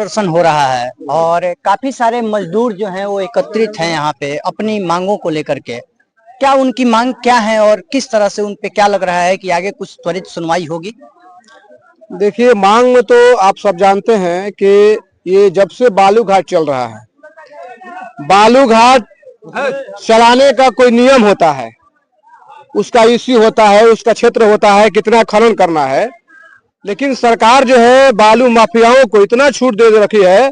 प्रदर्शन हो रहा है और काफी सारे मजदूर जो हैं वो एकत्रित हैं यहाँ पे अपनी मांगों को लेकर के। क्या उनकी मांग क्या है और किस तरह से उन पे क्या लग रहा है कि आगे कुछ त्वरित सुनवाई होगी? देखिए, मांग में तो आप सब जानते हैं कि ये जब से बालू घाट चल रहा है, बालू घाट चलाने का कोई नियम होता है, उसका इश्यू होता है, उसका क्षेत्र होता है, कितना खनन करना है। लेकिन सरकार जो है बालू माफियाओं को इतना छूट दे रखी है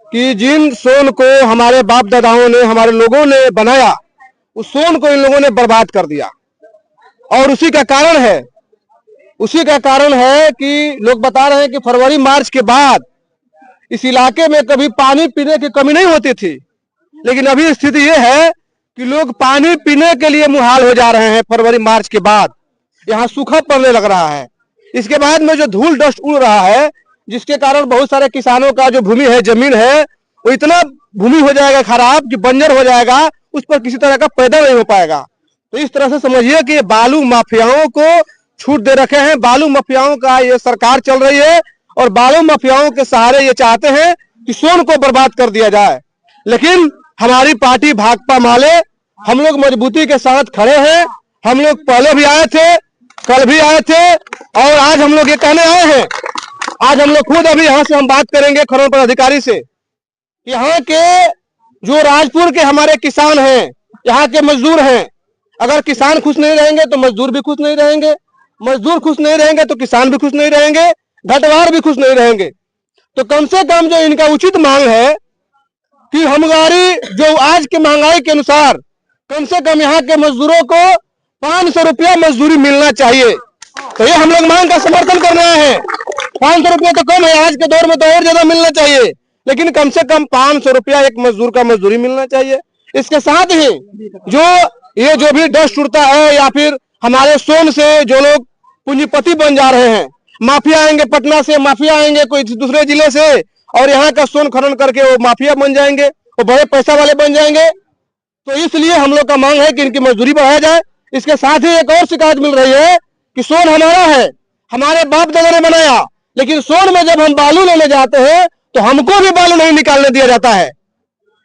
कि जिन सोन को हमारे बाप दादाओं ने, हमारे लोगों ने बनाया, उस सोन को इन लोगों ने बर्बाद कर दिया। और उसी का कारण है कि लोग बता रहे हैं कि फरवरी मार्च के बाद इस इलाके में कभी पानी पीने की कमी नहीं होती थी, लेकिन अभी स्थिति यह है कि लोग पानी पीने के लिए मुहाल हो जा रहे हैं। फरवरी मार्च के बाद यहाँ सूखा पड़ने लग रहा है। इसके बाद में जो धूल डस्ट उड़ रहा है, जिसके कारण बहुत सारे किसानों का जो भूमि है, जमीन है, वो इतना भूमि हो जाएगा खराब कि बंजर हो जाएगा, उस पर किसी तरह का पैदा नहीं हो पाएगा। तो इस तरह से समझिए कि बालू माफियाओं को छूट दे रखे हैं। बालू माफियाओं का ये सरकार चल रही है और बालू माफियाओं के सहारे ये चाहते हैं कि सोन को बर्बाद कर दिया जाए। लेकिन हमारी पार्टी भाकपा माले, हम लोग मजबूती के साथ खड़े हैं। हम लोग पहले भी आए थे, कल भी आए थे और आज हम लोग ये कहने आए हैं। आज हम लोग खुद अभी यहाँ से हम बात करेंगे खनन पदाधिकारी से। यहाँ के जो राजपुर के हमारे किसान हैं, यहाँ के मजदूर हैं, अगर किसान खुश नहीं रहेंगे तो मजदूर भी खुश नहीं रहेंगे, मजदूर खुश नहीं रहेंगे तो किसान भी खुश नहीं रहेंगे, घटवार भी खुश नहीं रहेंगे। तो कम से कम जो इनका उचित मांग है कि हमारी जो आज के महंगाई के अनुसार कम से कम यहाँ के मजदूरों को 500 रुपया मजदूरी मिलना चाहिए। तो ये हम लोग मांग का समर्थन कर रहे हैं। 500 रुपया तो कम है, आज के दौर में तो और ज्यादा मिलना चाहिए, लेकिन कम से कम 500 रुपया एक मजदूर का मजदूरी मिलना चाहिए। इसके साथ ही जो भी डस्ट उड़ता है या फिर हमारे सोन से जो लोग पूंजीपति बन जा रहे हैं, माफिया आएंगे पटना से, माफिया आएंगे कोई दूसरे जिले से और यहाँ का सोन खनन करके वो माफिया बन जाएंगे, वो बड़े पैसा वाले बन जाएंगे। तो इसलिए हम लोग का मांग है कि इनकी मजदूरी बढ़ाया जाए। इसके साथ ही एक और शिकायत मिल रही है कि सोन हमारा है, हमारे बाप दादा ने बनाया, लेकिन सोन में जब हम बालू लेने जाते हैं तो हमको भी बालू नहीं निकालने दिया जाता है।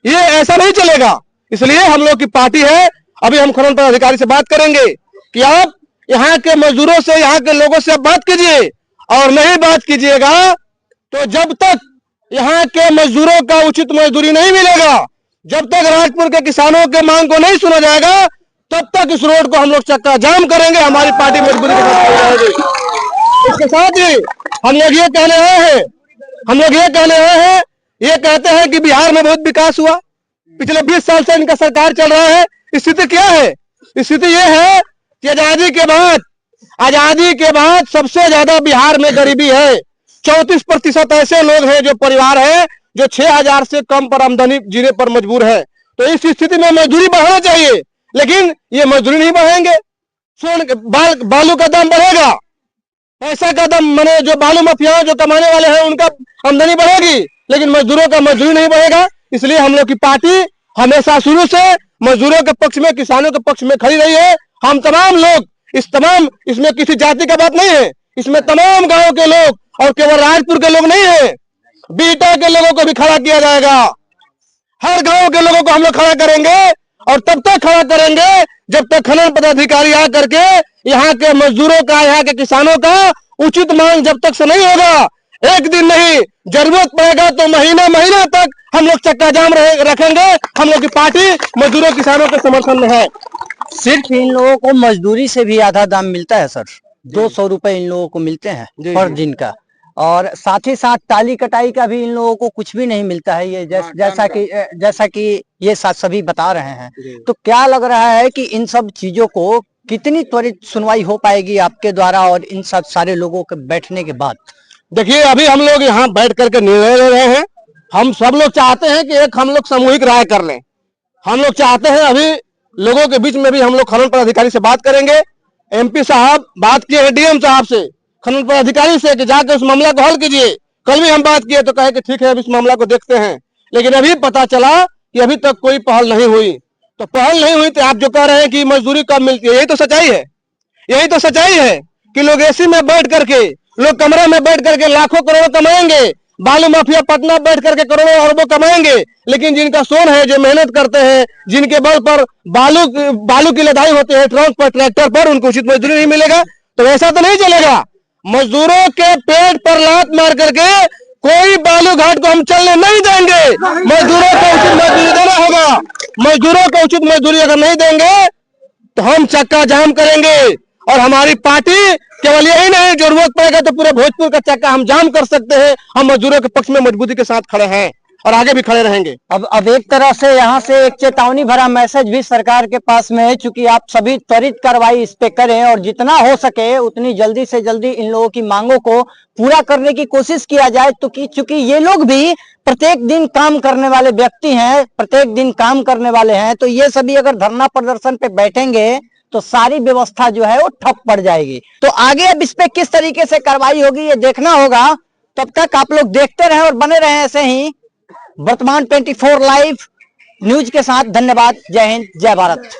ये ऐसा नहीं चलेगा। इसलिए हम लोग की पार्टी है, अभी हम खनन पदाधिकारी से बात करेंगे कि आप यहाँ के मजदूरों से, यहाँ के लोगों से बात कीजिए और नहीं बात कीजिएगा तो जब तक यहाँ के मजदूरों का उचित मजदूरी नहीं मिलेगा, जब तक राजपुर के किसानों के मांग को नहीं सुना जाएगा, तब तक इस रोड को हम लोग चक्का जाम करेंगे। हमारी पार्टी मजबूरी के साथ रहेगी। इसके साथ ही हम लोग ये कहने आए हैं, ये कहते हैं कि बिहार में बहुत विकास हुआ, पिछले 20 साल से इनका सरकार चल रहा है। स्थिति क्या है? स्थिति ये है कि आजादी के बाद सबसे ज्यादा बिहार में गरीबी है। 34% ऐसे लोग हैं, जो परिवार है, जो 6000 से कम पर आमदनी जीने पर मजबूर है। तो इस स्थिति में मजदूरी बढ़ाना चाहिए, लेकिन ये मजदूरी नहीं बढ़ाएंगे। बालू का दाम बढ़ेगा, पैसा का दाम, माने जो बालू माफिया जो कमाने वाले हैं उनका आमदनी बढ़ेगी, लेकिन मजदूरों का मजदूरी नहीं बढ़ेगा। इसलिए हम लोग की पार्टी हमेशा शुरू से मजदूरों के पक्ष में, किसानों के पक्ष में खड़ी रही है। हम तमाम लोग इसमें किसी जाति का बात नहीं है, इसमें तमाम गांव के लोग और केवल राजपुर के लोग नहीं है, बीटा के लोगों को भी खड़ा किया जाएगा। हर गांव के लोगों को हम लोग खड़ा करेंगे और तब तक खड़ा करेंगे जब तक खनन पदाधिकारी आ करके यहाँ के मजदूरों का, यहाँ के किसानों का उचित मांग जब तक से नहीं होगा, एक दिन नहीं, जरूरत पड़ेगा तो महीना तक हम लोग चक्का जाम रखेंगे। हम लोग की पार्टी मजदूरों किसानों के समर्थन में है। सिर्फ इन लोगों को मजदूरी से भी आधा दाम मिलता है सर, 200 रुपए इन लोगों को मिलते हैं पर दिन का, और साथ ही साथ टाली कटाई का भी इन लोगों को कुछ भी नहीं मिलता है। ये जैसा कि ये सभी बता रहे हैं। तो क्या लग रहा है कि इन सब चीजों को कितनी त्वरित सुनवाई हो पाएगी आपके द्वारा और इन सब सारे लोगों के बैठने के बाद? देखिए, अभी हम लोग यहाँ बैठ करके निर्णय ले रहे हैं। हम सब लोग चाहते हैं कि एक हम लोग सामूहिक राय कर लें। हम लोग चाहते हैं, अभी लोगों के बीच में भी हम लोग खनन पदाधिकारी से बात करेंगे। MP साहब बात किए हैं DM साहब से, खनन पदाधिकारी से, कि जाकर उस मामला को हल कीजिए। कल भी हम बात किए तो कहे कि ठीक है, अब इस मामला को देखते हैं। लेकिन अभी पता चला कि अभी तक कोई पहल नहीं हुई। तो पहल नहीं हुई तो आप जो कह रहे हैं कि मजदूरी कम मिलती है, यही तो सच्चाई है। यही तो सच्चाई है कि लोग AC में बैठ करके, लोग कमरे में बैठ करके लाखों करोड़ों कमाएंगे, बालू माफिया पटना बैठ करके करोड़ों अरबों कमाएंगे, लेकिन जिनका सोन है, जो मेहनत करते हैं, जिनके बल पर बालू की लदाई होते हैं ट्रक पर, ट्रैक्टर पर, उनको उचित मजदूरी नहीं मिलेगा। तो ऐसा तो नहीं चलेगा। मजदूरों के पेट पर लात मार करके कोई बालू घाट को हम चलने नहीं देंगे। मजदूरों को उचित मजदूरी देना होगा। मजदूरों को उचित मजदूरी अगर नहीं देंगे तो हम चक्का जाम करेंगे। और हमारी पार्टी केवल यही नहीं, जरूरत पड़ेगा तो पूरे भोजपुर का चक्का हम जाम कर सकते हैं। हम मजदूरों के पक्ष में मजबूती के साथ खड़े हैं और आगे भी खड़े रहेंगे। अब एक तरह से यहाँ से एक चेतावनी भरा मैसेज भी सरकार के पास में है, चूंकि आप सभी त्वरित कार्रवाई इस पे करें और जितना हो सके उतनी जल्दी से जल्दी इन लोगों की मांगों को पूरा करने की कोशिश किया जाए। तो चूंकि ये लोग भी प्रत्येक दिन काम करने वाले व्यक्ति हैं, प्रत्येक दिन काम करने वाले हैं, तो ये सभी अगर धरना प्रदर्शन पे बैठेंगे तो सारी व्यवस्था जो है वो ठप पड़ जाएगी। तो आगे अब इस पे किस तरीके से कार्रवाई होगी ये देखना होगा। तब तक आप लोग देखते रहें और बने रहें ऐसे ही वर्तमान 24 लाइव न्यूज के साथ। धन्यवाद। जय हिंद, जय भारत।